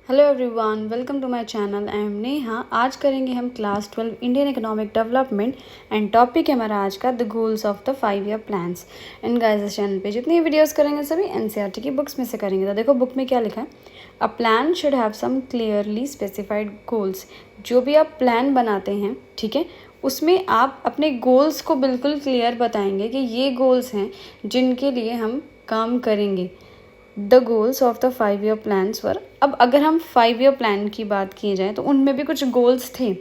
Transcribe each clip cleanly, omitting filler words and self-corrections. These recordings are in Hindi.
Hello everyone, welcome to my channel. I am Neha. आज करेंगे हम class 12 Indian economic development and topic है हमारा आज का the goals of the 5 year plans. And guys, इस चैनल पे जितनी वीडियोस करेंगे सभी एनसीईआरटी की बुक्स में से करेंगे। तो देखो बुक में क्या लिखा है, a plan should have some clearly specified goals. जो भी आप प्लान बनाते हैं, ठीक है, उसमें आप अपने गोल्स को बिल्कुल क्लियर बताएंगे कि ये गोल्स हैं जिनके लिए हम काम करेंगे। The goals of the 5 year plans were. अब अगर हम 5 ईयर प्लान की बात की जाए तो उनमें भी कुछ गोल्स थे।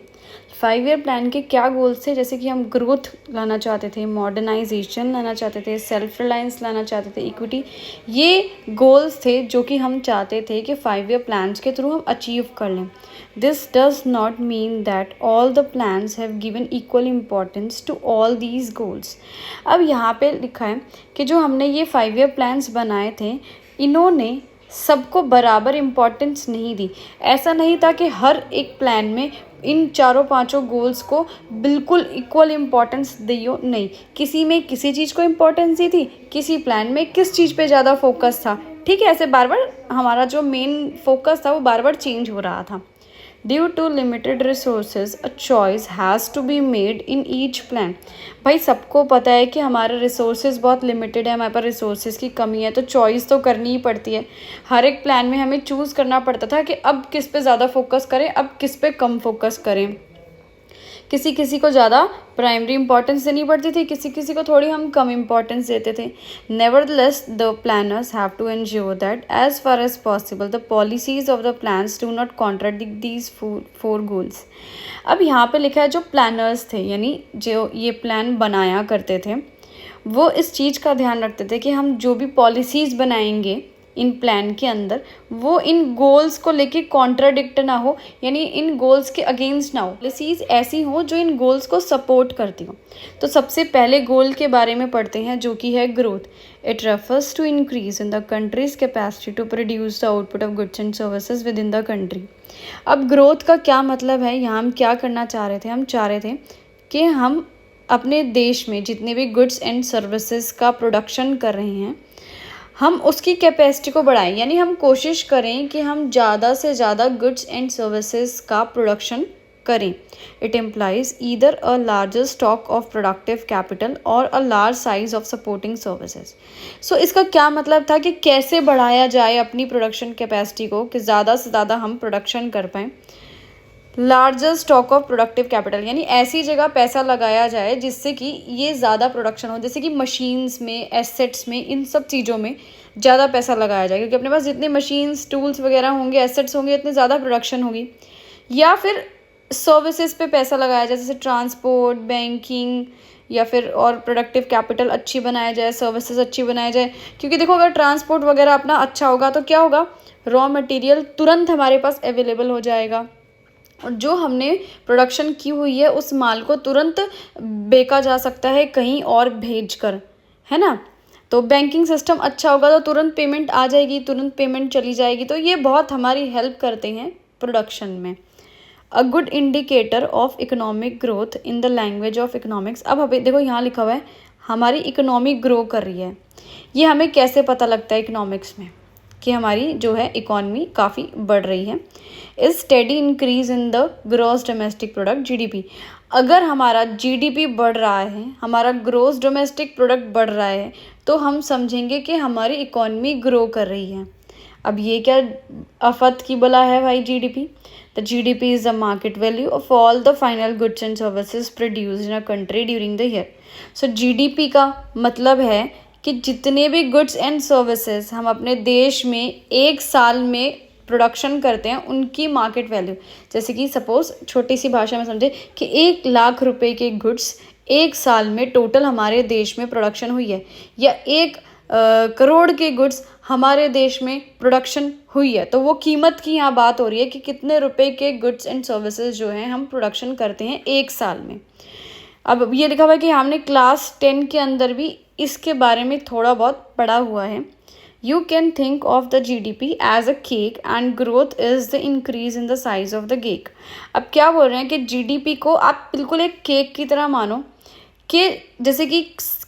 5 ईयर प्लान के क्या गोल्स थे, जैसे कि हम ग्रोथ लाना चाहते थे, मॉडर्नाइजेशन लाना चाहते थे, सेल्फ रिलायंस लाना चाहते थे, इक्विटी। ये गोल्स थे जो कि हम चाहते थे कि 5 ईयर प्लान्स के थ्रू हम अचीव कर लें। This does not mean that all the plans have given equal importance to all these goals. अब यहाँ पे लिखा है कि जो हमने ये 5 ईयर प्लान्स बनाए थे, इन्होंने सबको बराबर इम्पोर्टेंस नहीं दी। ऐसा नहीं था कि हर एक प्लान में इन चारों पांचों गोल्स को बिल्कुल इक्वल इम्पोर्टेंस दियो, नहीं। किसी में किसी चीज़ को इम्पोर्टेंस दी थी, किसी प्लान में किस चीज़ पे ज़्यादा फोकस था, ठीक है। ऐसे बार बार हमारा जो मेन फोकस था वो बार बार चेंज हो रहा था। Due to limited resources a choice has to be made in each plan. भाई सबको पता है कि हमारे रिसोर्सेज बहुत लिमिटेड है, हमारे पास रिसोर्सेज की कमी है, तो चॉइस तो करनी ही पड़ती है। हर एक प्लान में हमें चूज़ करना पड़ता था कि अब किस पे ज़्यादा फोकस करें, अब किस पे कम फोकस करें। किसी किसी को ज़्यादा प्राइमरी इंपॉर्टेंस देनी पड़ती थी, किसी किसी को थोड़ी हम कम इंपॉर्टेंस देते थे। Nevertheless the planners have to ensure that as far as possible the policies of the plans do not contradict these four goals. अब यहाँ पे लिखा है जो प्लानर्स थे, यानी जो ये प्लान बनाया करते थे, वो इस चीज़ का ध्यान रखते थे कि हम जो भी पॉलिसीज़ बनाएंगे इन प्लान के अंदर, वो इन गोल्स को लेके कॉन्ट्राडिक्ट ना हो, यानी इन गोल्स के अगेंस्ट ना हो। पॉलिसीज़ ऐसी हो जो इन गोल्स को सपोर्ट करती हो। तो सबसे पहले गोल के बारे में पढ़ते हैं, जो कि है growth. It refers to increase in the country's capacity to produce the output of goods and services within the country. अब ग्रोथ का क्या मतलब है, यहाँ हम क्या करना चाह रहे थे, हम चाह रहे थे कि हम अपने देश में जितने भी गुड्स एंड सर्विसेज का प्रोडक्शन कर रहे हैं, हम उसकी कैपेसिटी को बढ़ाएं। यानी हम कोशिश करें कि हम ज़्यादा से ज़्यादा गुड्स एंड सर्विसेज का प्रोडक्शन करें। It employs either a larger stock of productive capital और a large size of supporting services. So इसका क्या मतलब था कि कैसे बढ़ाया जाए अपनी प्रोडक्शन कैपेसिटी को, कि ज़्यादा से ज़्यादा हम प्रोडक्शन कर पाएँ। Larger stock of productive capital, यानी ऐसी जगह पैसा लगाया जाए जिससे कि ये ज़्यादा प्रोडक्शन हो, जैसे कि मशीन्स में, एसेट्स में, इन सब चीज़ों में ज़्यादा पैसा लगाया जाए, क्योंकि अपने पास जितने मशीन्स, टूल्स वगैरह होंगे, एसेट्स होंगे, इतनी ज़्यादा प्रोडक्शन होगी। या फिर सर्विसेज पे पैसा लगाया जाए, जैसे ट्रांसपोर्ट, बैंकिंग, या फिर और प्रोडक्टिव कैपिटल अच्छी बनाया जाए, सर्विसेज अच्छी बनाया जाए। क्योंकि देखो, अगर ट्रांसपोर्ट वगैरह अपना अच्छा होगा तो क्या होगा, रॉ मटेरियल तुरंत हमारे पास अवेलेबल हो जाएगा, और जो हमने प्रोडक्शन की हुई है उस माल को तुरंत बेचा जा सकता है कहीं और भेजकर, है ना। तो बैंकिंग सिस्टम अच्छा होगा तो तुरंत पेमेंट आ जाएगी, तुरंत पेमेंट चली जाएगी। तो ये बहुत हमारी हेल्प करते हैं प्रोडक्शन में। A good indicator of economic growth in the language of economics. अब अभी देखो यहाँ लिखा हुआ है हमारी इकोनॉमी ग्रो कर रही है। ये हमें कैसे पता लगता है इकोनॉमिक्स में कि हमारी जो है इकॉनमी काफ़ी बढ़ रही है। Is steady increase in the gross domestic product, GDP. अगर हमारा जीडीपी बढ़ रहा है, हमारा ग्रॉस डोमेस्टिक प्रोडक्ट बढ़ रहा है, तो हम समझेंगे कि हमारी इकॉनमी ग्रो कर रही है। अब ये क्या आफत की बला है भाई, GDP. The GDP is the market value of all the final goods and services produced in a country during the year. So GDP का मतलब है कि जितने भी गुड्स एंड सर्विसेज हम अपने देश में एक साल में प्रोडक्शन करते हैं, उनकी मार्केट वैल्यू। जैसे कि सपोज छोटी सी भाषा में समझे कि 1 लाख रुपए के गुड्स एक साल में टोटल हमारे देश में प्रोडक्शन हुई है, या 1 करोड़ के गुड्स हमारे देश में प्रोडक्शन हुई है, तो वो कीमत की यहाँ बात हो रही है कि कितने रुपए के गुड्स एंड सर्विसेज जो हैं हम प्रोडक्शन करते हैं एक साल में। अब ये लिखा हुआ है कि हमने क्लास 10 के अंदर भी इसके बारे में थोड़ा बहुत पढ़ा हुआ है। You can think of the GDP as a cake and growth is the increase in the size of the cake. अब क्या बोल रहे हैं कि जीडीपी को आप बिल्कुल एक केक की तरह मानो, कि जैसे कि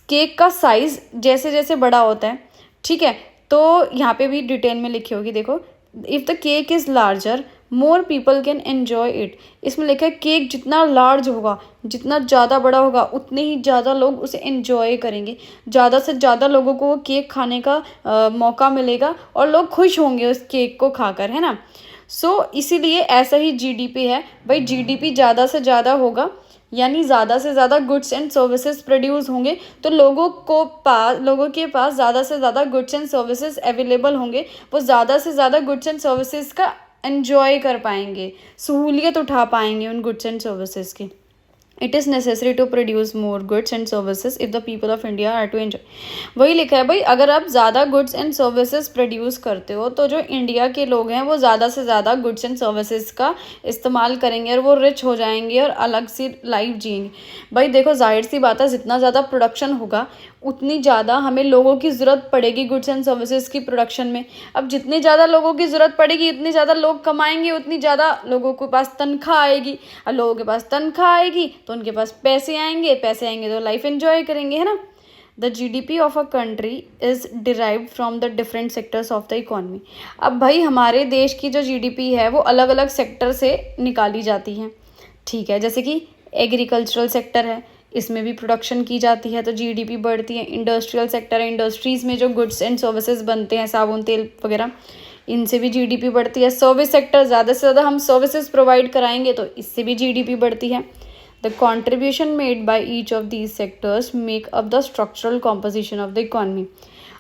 केक का साइज जैसे जैसे बड़ा होता है, ठीक है। तो यहाँ पे भी डिटेल में लिखी होगी, देखो if the cake is larger more people can enjoy it. इसमें लिखा है केक जितना लार्ज होगा, जितना ज़्यादा बड़ा होगा, उतने ही ज़्यादा लोग उसे एन्जॉय करेंगे, ज़्यादा से ज़्यादा लोगों को वो केक खाने का मौका मिलेगा और लोग खुश होंगे उस केक को खाकर, है ना। इसीलिए ऐसा ही जीडीपी है भाई, जीडीपी ज़्यादा से ज़्यादा होगा यानी ज़्यादा से ज़्यादा गुड्स एंड सर्विसेज प्रोड्यूस होंगे तो लोगों के पास ज़्यादा से ज़्यादा गुड्स एंड सर्विसेज अवेलेबल होंगे, वो ज़्यादा से ज़्यादा गुड्स एंड सर्विसेज का एन्जॉय कर पाएंगे, सहूलियत उठा पाएंगे उन गुड्स एंड सर्विसेज की। It is necessary to produce more goods and services if the people of India are to enjoy. वही लिखा है भाई, अगर आप ज़्यादा गुड्स एंड सर्विसेज प्रोड्यूस करते हो तो जो इंडिया के लोग हैं वो ज़्यादा से ज़्यादा गुड्स एंड सर्विसेज का इस्तेमाल करेंगे और वो रिच हो जाएंगे और अलग सी लाइफ जिएंगे। भाई देखो, जाहिर सी बात है, जितना ज़्यादा प्रोडक्शन होगा उतनी ज़्यादा हमें लोगों की ज़रूरत पड़ेगी गुड्स एंड सर्विसेज की प्रोडक्शन में। अब जितनी ज़्यादा लोगों की ज़रूरत पड़ेगी उतनी ज़्यादा लोग कमाएंगे, उतनी ज़्यादा लोगों के पास तनख्वाह आएगी, और लोगों के पास तनख्वाह आएगी तो उनके पास पैसे आएंगे तो लाइफ एंजॉय करेंगे, है ना। The GDP of a country is derived from the different sectors of the economy. अब भाई हमारे देश की जो GDP है वो अलग अलग सेक्टर से निकाली जाती है, ठीक है। जैसे कि एग्रीकल्चरल सेक्टर है, इसमें भी प्रोडक्शन की जाती है तो जीडीपी बढ़ती है। इंडस्ट्रियल सेक्टर है, इंडस्ट्रीज़ में जो गुड्स एंड सर्विसेज बनते हैं, साबुन तेल वगैरह, इनसे भी जीडीपी बढ़ती है। सर्विस सेक्टर, ज़्यादा से ज़्यादा हम सर्विसेज प्रोवाइड कराएंगे तो इससे भी जीडीपी बढ़ती है। The contribution made by each of these sectors make up the structural composition of the economy.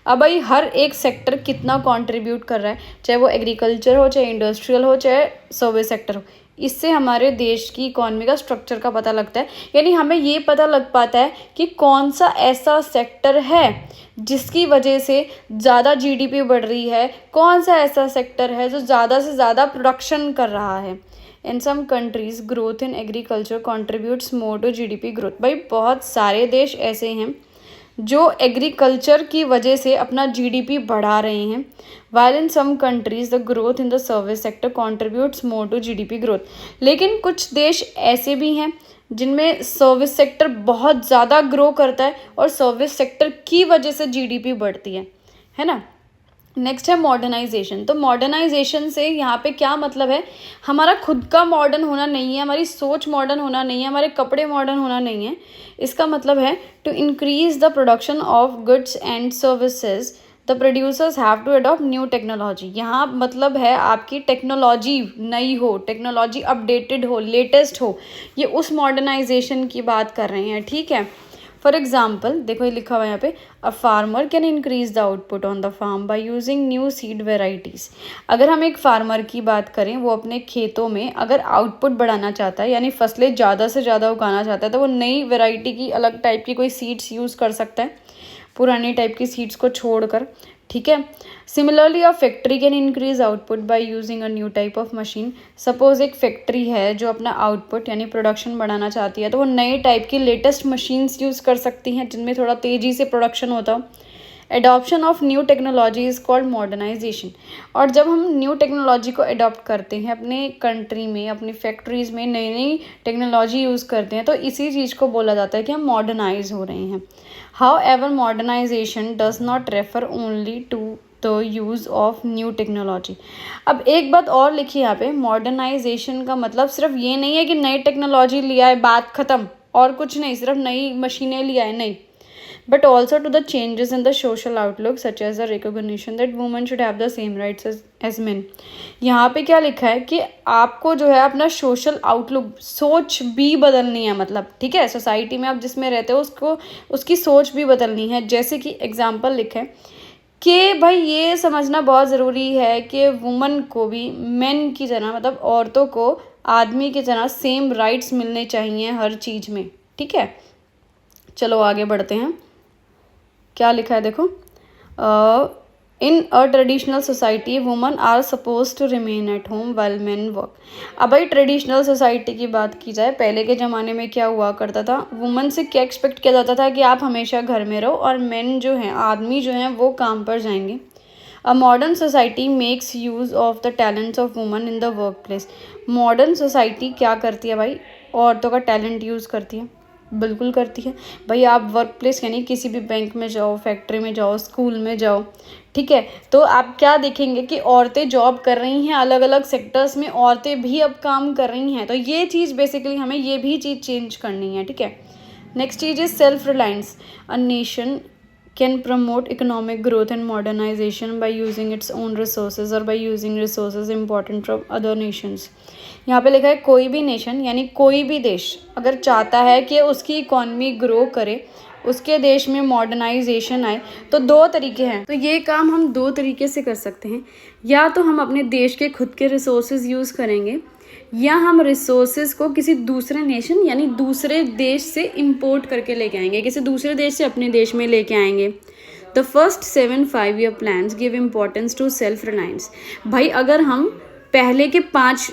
अब भाई हर एक सेक्टर कितना कंट्रीब्यूट कर रहा है, चाहे वो एग्रीकल्चर हो, चाहे इंडस्ट्रियल हो, चाहे सर्विस सेक्टर हो, इससे हमारे देश की इकॉनमी का स्ट्रक्चर का पता लगता है। यानी हमें ये पता लग पाता है कि कौन सा ऐसा सेक्टर है जिसकी वजह से ज़्यादा जीडीपी बढ़ रही है, कौन सा ऐसा सेक्टर है जो ज़्यादा से ज़्यादा प्रोडक्शन कर रहा है। In some countries growth in agriculture contributes more to GDP growth. भाई बहुत सारे देश ऐसे हैं जो एग्रीकल्चर की वजह से अपना जीडीपी बढ़ा रहे हैं, while in some countries the growth in the service sector contributes more to GDP growth. लेकिन कुछ देश ऐसे भी हैं जिनमें सर्विस सेक्टर बहुत ज़्यादा ग्रो करता है और सर्विस सेक्टर की वजह से जीडीपी बढ़ती है ना। नेक्स्ट है मॉडर्नाइजेशन। तो मॉडर्नाइजेशन से यहाँ पे क्या मतलब है, हमारा खुद का मॉडर्न होना नहीं है, हमारी सोच मॉडर्न होना नहीं है, हमारे कपड़े मॉडर्न होना नहीं है। इसका मतलब है to increase the production of goods and services the producers have to adopt new technology. यहाँ मतलब है आपकी टेक्नोलॉजी नई हो, टेक्नोलॉजी अपडेटेड हो, लेटेस्ट हो, ये उस मॉडर्नाइजेशन की बात कर रहे हैं, ठीक है। फॉर एग्जाम्पल देखो ये लिखा हुआ है यहाँ पे, a farmer can increase the output on the farm by using new seed varieties. अगर हम एक फार्मर की बात करें, वो अपने खेतों में अगर आउटपुट बढ़ाना चाहता है यानी फसलें ज़्यादा से ज़्यादा उगाना चाहता है तो वो नई वेराइटी की अलग टाइप की कोई सीड्स यूज़ कर सकता है पुरानी टाइप की सीड्स को छोड़कर, ठीक है। Similarly a factory can increase output by using a new type of machine. Suppose एक फैक्ट्री है जो अपना आउटपुट यानी प्रोडक्शन बढ़ाना चाहती है तो वो नए टाइप की लेटेस्ट मशीन्स यूज़ कर सकती हैं जिनमें थोड़ा तेज़ी से प्रोडक्शन होता हो। Adoption of new technology is called modernisation. और जब हम न्यू टेक्नोलॉजी को अडॉप्ट करते हैं अपने कंट्री में, अपनी फैक्ट्रीज़ में नई नई टेक्नोलॉजी यूज़ करते हैं तो इसी चीज़ को बोला जाता है कि हम मॉडर्नाइज हो रहे हैं। However, modernization does not refer only to the use of new technology। अब एक बात और लिखी यहाँ पे, मॉडर्नाइजेशन का मतलब सिर्फ ये नहीं है कि नई टेक्नोलॉजी लिया है बात ख़त्म, और कुछ नहीं, सिर्फ नई मशीनें लिया है नहीं, but also to the changes in the social outlook such as the recognition that women should have the same rights as men। यहाँ पे क्या लिखा है कि आपको जो है अपना सोशल आउटलुक, सोच भी बदलनी है, मतलब ठीक है, सोसाइटी में आप जिसमें रहते हो उसको उसकी सोच भी बदलनी है। जैसे कि एग्जाम्पल लिखा है कि भाई ये समझना बहुत ज़रूरी है कि वुमन को भी मेन की तरह, मतलब औरतों को आदमी की तरह सेम राइट्स मिलने चाहिए हर चीज़ में, ठीक है। चलो आगे बढ़ते हैं, क्या लिखा है देखो, in a traditional society women are supposed to remain at home while men work. अब भाई ट्रेडिशनल सोसाइटी की बात की जाए, पहले के ज़माने में क्या हुआ करता था, वुमन से क्या एक्सपेक्ट किया जाता था कि आप हमेशा घर में रहो और मेन जो हैं, आदमी जो हैं वो काम पर जाएंगे। A modern society makes use of the talents of woman in the work place. Modern society क्या करती है भाई, औरतों का टैलेंट यूज़ करती है, बिल्कुल करती है भाई। आप वर्क प्लेस यानी किसी भी बैंक में जाओ, फैक्ट्री में जाओ, स्कूल में जाओ, ठीक है, तो आप क्या देखेंगे कि औरतें जॉब कर रही हैं, अलग अलग सेक्टर्स में औरतें भी अब काम कर रही हैं। तो ये चीज़ बेसिकली हमें ये भी चीज़ चेंज करनी है, ठीक है। Next cheese is self reliance. A nation can promote economic growth and modernization by using its own resources or by using resources important from other nations। यहाँ पे लिखा है कोई भी नेशन यानी कोई भी देश अगर चाहता है कि उसकी इकॉनमी ग्रो करे, उसके देश में मॉडर्नाइजेशन आए, तो दो तरीके हैं। तो ये काम हम दो तरीके से कर सकते हैं। या तो हम अपने देश के खुद के रिसोर्सेज यूज़ करेंगे, या हम रिसोर्सेज को किसी दूसरे नेशन यानी दूसरे देश से इंपोर्ट करके लेके आएंगे, किसी दूसरे देश से अपने देश में लेके आएंगे। The first 7 5-year plans give importance to self reliance. भाई अगर हम पहले के 5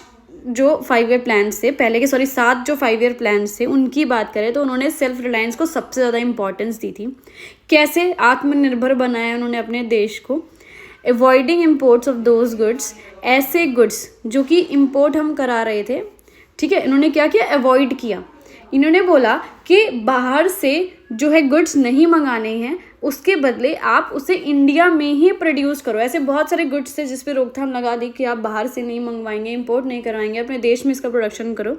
जो 5-year plans थे, पहले के 7 जो 5-year plans थे उनकी बात करें तो उन्होंने सेल्फ रिलायंस को सबसे ज़्यादा इंपॉर्टेंस दी थी। कैसे आत्मनिर्भर बनाया उन्होंने अपने देश को। Avoiding imports of those goods, ऐसे गुड्स जो कि इम्पोर्ट हम करा रहे थे, ठीक है, इन्होंने क्या किया, अवॉइड किया। इन्होंने बोला कि बाहर से जो है गुड्स नहीं मंगाने हैं, उसके बदले आप उसे इंडिया में ही प्रोड्यूस करो। ऐसे बहुत सारे गुड्स थे जिस पे रोकथाम लगा दी कि आप बाहर से नहीं मंगवाएंगे, इंपोर्ट नहीं करवाएंगे, अपने देश में इसका प्रोडक्शन करो।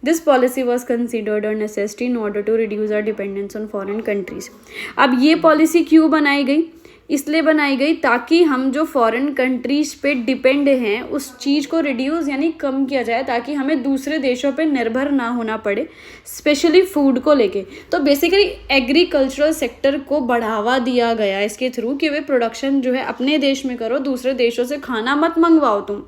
This policy was considered a necessity in order to reduce our dependence on foreign countries. अब ये पॉलिसी क्यों बनाई गई, इसलिए बनाई गई ताकि हम जो फॉरेन कंट्रीज पे डिपेंड हैं उस चीज़ को रिड्यूस यानी कम किया जाए, ताकि हमें दूसरे देशों पे निर्भर ना होना पड़े, स्पेशली फूड को लेके। तो बेसिकली एग्रीकल्चरल सेक्टर को बढ़ावा दिया गया इसके थ्रू कि वे प्रोडक्शन जो है अपने देश में करो, दूसरे देशों से खाना मत मंगवाओ तुम।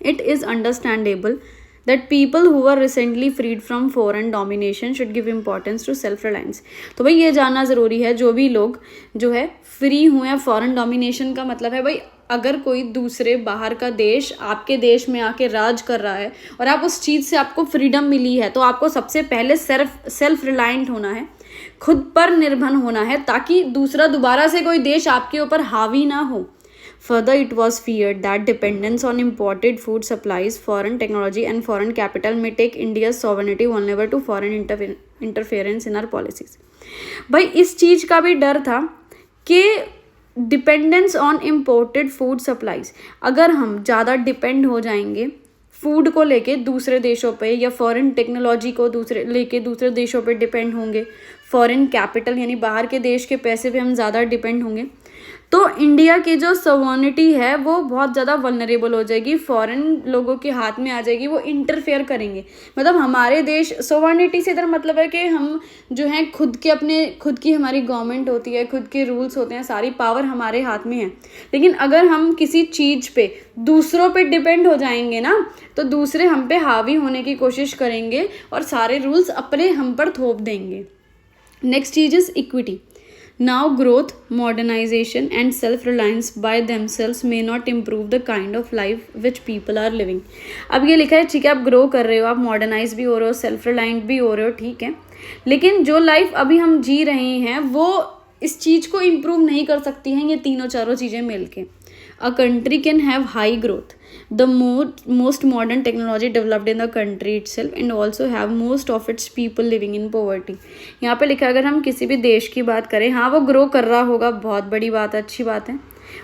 It is understandable that people who were recently freed from foreign domination should give importance to self reliance। तो भाई ये जानना ज़रूरी है, जो भी लोग जो है फ्री हुए हैं फॉरेन डोमिनेशन का मतलब है भाई अगर कोई दूसरे बाहर का देश आपके देश में आके राज कर रहा है और आप उस चीज़ से आपको फ्रीडम मिली है, तो आपको सबसे पहले सेल्फ रिलायंट होना है, खुद पर निर्भर होना है, ताकि दूसरा दोबारा से कोई देश आपके ऊपर हावी ना हो। Further, it was feared that dependence on imported food supplies, foreign technology and foreign capital may take India's sovereignty vulnerable to foreign interference in our policies। भाई इस चीज़ का भी डर था कि dependence on imported food supplies, अगर हम ज़्यादा डिपेंड हो जाएंगे फूड को लेके दूसरे देशों पे, या फॉरेन टेक्नोलॉजी को दूसरे देशों पे डिपेंड होंगे, फॉरेन कैपिटल यानी बाहर के देश के पैसे पे हम ज़्यादा डिपेंड होंगे, तो इंडिया की जो सॉवरेनिटी है वो बहुत ज़्यादा वल्नरेबल हो जाएगी, फॉरेन लोगों के हाथ में आ जाएगी, वो इंटरफेयर करेंगे। मतलब हमारे देश सॉवरेनिटी से इधर मतलब है कि हम जो हैं खुद की हमारी गवर्नमेंट होती है, खुद के रूल्स होते हैं, सारी पावर हमारे हाथ में है। लेकिन अगर हम किसी चीज़ पे दूसरों पे डिपेंड हो जाएंगे ना, तो दूसरे हम पे हावी होने की कोशिश करेंगे और सारे रूल्स अपने हम पर थोप देंगे। नेक्स्ट चीज is equity. Now growth, modernization and self-reliance by themselves may not improve the kind of life which people are living। अब ये लिखा है ठीक है, आप ग्रो कर रहे हो, आप मॉडर्नाइज भी हो रहे हो, सेल्फ रिलायंट भी हो रहे हो, ठीक है, लेकिन जो लाइफ अभी हम जी रहे हैं वो इस चीज़ को इम्प्रूव नहीं कर सकती हैं ये तीनों चारों चीज़ें मिलके। A country can have high growth, the most modern technology developed in the country itself and also have most of its people living in poverty। यहाँ पे लिखा है अगर हम किसी भी देश की बात करें, हाँ वो ग्रो कर रहा होगा, बहुत बड़ी बात है, अच्छी बात है,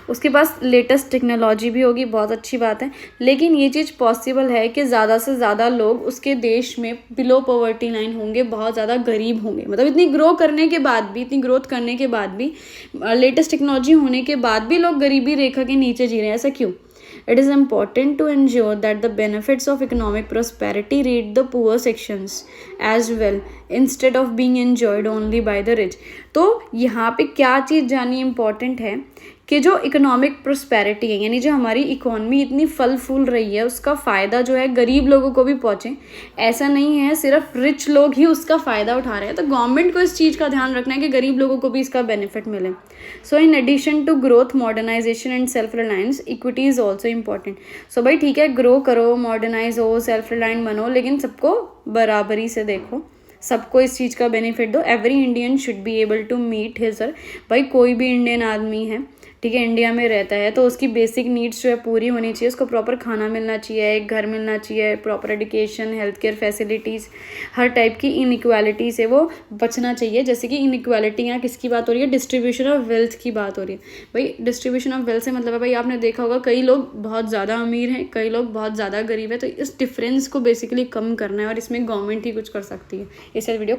उसके पास लेटेस्ट टेक्नोलॉजी भी होगी, बहुत अच्छी बात है, लेकिन ये चीज़ पॉसिबल है कि ज़्यादा से ज़्यादा लोग उसके देश में बिलो पॉवर्टी लाइन होंगे, बहुत ज़्यादा गरीब होंगे। मतलब इतनी ग्रो करने के बाद भी, इतनी ग्रोथ करने के बाद भी, लेटेस्ट टेक्नोलॉजी होने के बाद भी लोग गरीबी रेखा के नीचे जी रहे हैं, ऐसा क्यों? It is important to ensure that the benefits of economic prosperity reach the poor sections as well instead of being enjoyed only by the rich। तो यहाँ पे क्या चीज़ जाननी इम्पॉर्टेंट है कि जो इकोनॉमिक प्रोस्पेरिटी है, यानी जो हमारी इकोनॉमी इतनी फल फूल रही है, उसका फ़ायदा जो है गरीब लोगों को भी पहुँचे। ऐसा नहीं है सिर्फ रिच लोग ही उसका फ़ायदा उठा रहे हैं, तो गवर्नमेंट को इस चीज़ का ध्यान रखना है कि गरीब लोगों को भी इसका बेनिफिट मिले। So in addition to growth, modernization and self reliance, equity is also important. So भाई ठीक है, ग्रो करो, मॉडर्नाइज हो, सेल्फ रिलायंट बनो, लेकिन सबको बराबरी से देखो, सबको इस चीज़ का बेनिफिट दो। Every Indian should be able to meet his, भाई कोई भी इंडियन आदमी है ठीक है, इंडिया में रहता है, तो उसकी बेसिक नीड्स जो है पूरी होनी चाहिए। उसको प्रॉपर खाना मिलना चाहिए, एक घर मिलना चाहिए, proper education, health care facilities, हर टाइप की इनइक्वालिटी से वो बचना चाहिए। जैसे कि इनइक्वालिटी यहाँ किसकी बात हो रही है, डिस्ट्रीब्यूशन ऑफ वेल्थ की बात हो रही है। भाई डिस्ट्रीब्यूशन ऑफ वेल्थ से मतलब है भाई आपने देखा होगा कई लोग बहुत ज़्यादा अमीर हैं, कई लोग बहुत ज़्यादा गरीब है, तो इस डिफरेंस को बेसिकली कम करना है और इसमें गवर्नमेंट ही कुछ कर सकती है। इस वीडियो